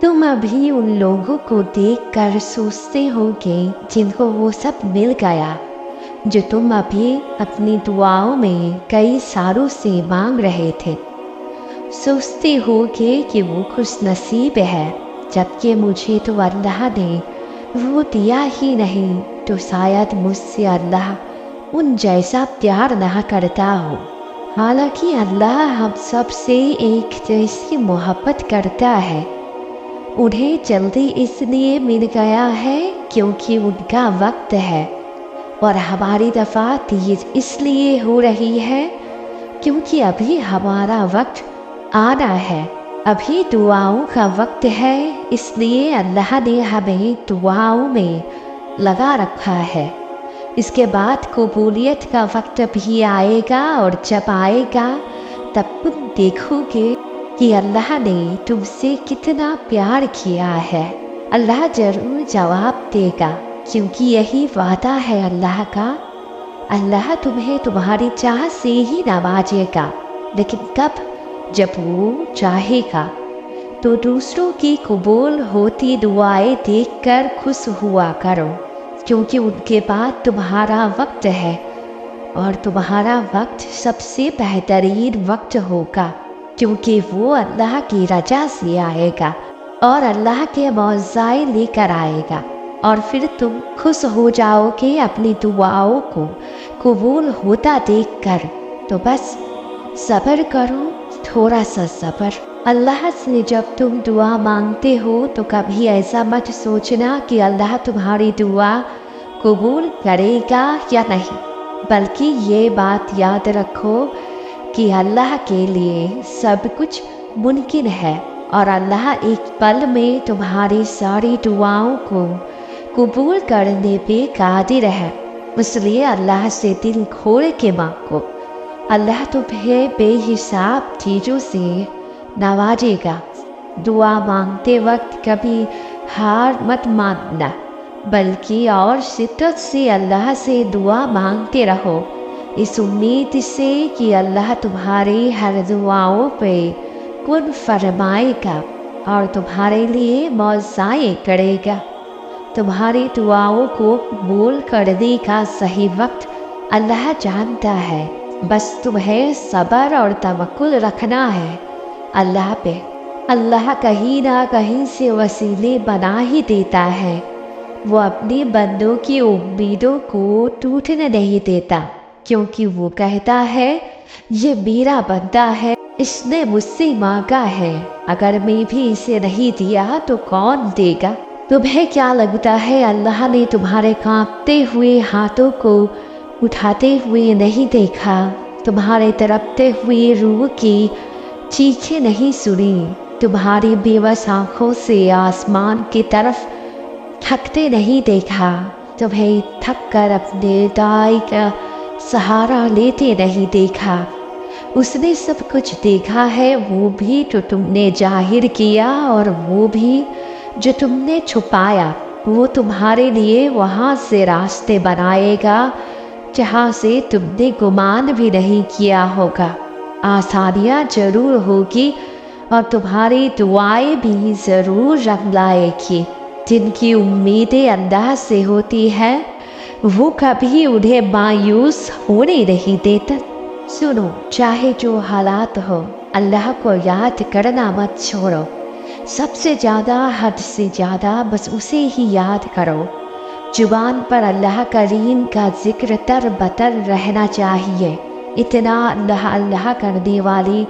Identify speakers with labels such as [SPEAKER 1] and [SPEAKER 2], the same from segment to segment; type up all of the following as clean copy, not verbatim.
[SPEAKER 1] तुम अभी उन लोगों को देखकर सोचते होगे जिनको वो सब मिल गया, जो तुम अभी अपनी दुआओं में कई सालों से मांग रहे थे। सोचते होगे कि वो खुश नसीब है, जबकि मुझे तो अल्लाह ने वो दिया ही नहीं, तो शायद मुझसे अल्लाह उन जैसा प्यार ना करता हो। हालांकि अल्लाह हम सब से एक जैसी मोहब्बत करता है। उन्हें जल्दी इसलिए मिल गया है क्योंकि उनका वक्त है, और हमारी दफ़ा तेज इसलिए हो रही है क्योंकि अभी हमारा वक्त आना है। अभी दुआओं का वक्त है, इसलिए अल्लाह ने हमें दुआओं में लगा रखा है। इसके बाद कबूलियत का वक्त भी आएगा, और जब आएगा तब तुम देखोगे कि अल्लाह ने तुमसे कितना प्यार किया है। अल्लाह जरूर जवाब देगा, क्योंकि यही वादा है अल्लाह का। अल्लाह तुम्हें तुम्हारी चाह से ही नवाजेगा, लेकिन कब? जब वो चाहेगा। तो दूसरों की कबूल होती दुआएं देखकर खुश हुआ करो, क्योंकि उनके बाद तुम्हारा वक्त है, और तुम्हारा वक्त सबसे बेहतरीन वक्त होगा, क्योंकि वो अल्लाह की रजा से आएगा और अल्लाह के मौज़ाए लेकर आएगा, और फिर तुम खुश हो जाओगे अपनी दुआओं को कबूल होता देखकर। तो बस सब्र करो, थोड़ा सा सब्र। अल्लाह से जब तुम दुआ मांगते हो तो कभी ऐसा मत सोचना कि अल्लाह तुम्हारी दुआ कबूल करेगा या नहीं, बल्कि ये बात याद रखो कि अल्लाह के लिए सब कुछ मुमकिन है, और अल्लाह एक पल में तुम्हारी सारी दुआओं को कबूल करने पे कादिर है। इसलिए अल्लाह से दिल खोल के मांगो। अल्लाह तुम्हें बेहिसाब चीज़ों से नवाजेगा। दुआ मांगते वक्त कभी हार मत मानना, बल्कि और शिद्दत से अल्लाह से दुआ मांगते रहो, इस उम्मीद से कि अल्लाह तुम्हारी हर दुआओं पे कुन फरमाएगा और तुम्हारे लिए मौज़ाए करेगा। तुम्हारी दुआओं को कबूल करने का सही वक्त अल्लाह जानता है, बस तुम्हें सब्र और तवक्कुल रखना है अल्लाह पे। अल्लाह कहीं ना कहीं से वसीले बना ही देता है। वो अपने बंदों की उम्मीदों को टूटने नहीं देता, क्योंकि वो कहता है ये मेरा बंदा है, इसने मुझसे मांगा है, अगर मैं भी इसे नहीं दिया तो कौन देगा। तुम्हें क्या लगता है अल्लाह ने तुम्हारे कांपते हुए हाथों को उठाते हुए नहीं देखा? तुम्हारे तड़पते हुए रूह की चीखें नहीं सुनी? तुम्हारी बेबस आँखों से आसमान की तरफ थकते नहीं देखा? तुम्हें थक कर अपने दाई का सहारा लेते नहीं देखा? उसने सब कुछ देखा है, वो भी जो तुमने जाहिर किया और वो भी जो तुमने छुपाया। वो तुम्हारे लिए वहाँ से रास्ते बनाएगा जहाँ से तुमने गुमान भी नहीं किया होगा। आसानियाँ जरूर होगी और तुम्हारी दुआएं भी ज़रूर रंग लाएगी। जिनकी उम्मीदें अल्लाह से होती है वो कभी उन्हें मायूस होने नहीं देता। सुनो, चाहे जो हालात हो, अल्लाह को याद करना मत छोड़ो। सबसे ज़्यादा, हद से ज़्यादा बस उसे ही याद करो। जुबान पर अल्लाह करीम का जिक्र तर बतर रहना चाहिए। इतना अल्लाह अल्लाह करने वाली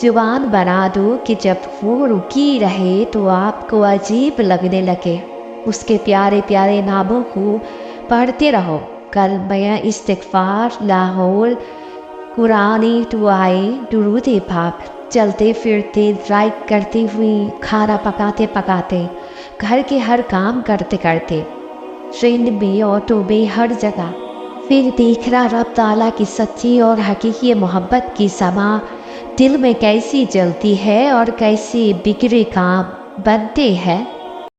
[SPEAKER 1] जुबान बना दो कि जब वो रुकी रहे तो आपको अजीब लगने लगे। उसके प्यारे प्यारे नामों को पढ़ते रहो। कलमा इस्तिग़फ़ार, लाहौल, कुरानी दुआएं, दुरूद पाक, चलते फिरते, ड्राइव करते हुए, खाना पकाते पकाते, घर के हर काम करते करते, ट्रेन में, ऑटो में, हर जगह। फिर देखना रब ताला की सच्ची और हकीकी मोहब्बत की समा दिल में कैसी जलती है और कैसे बिगड़े काम बनते हैं।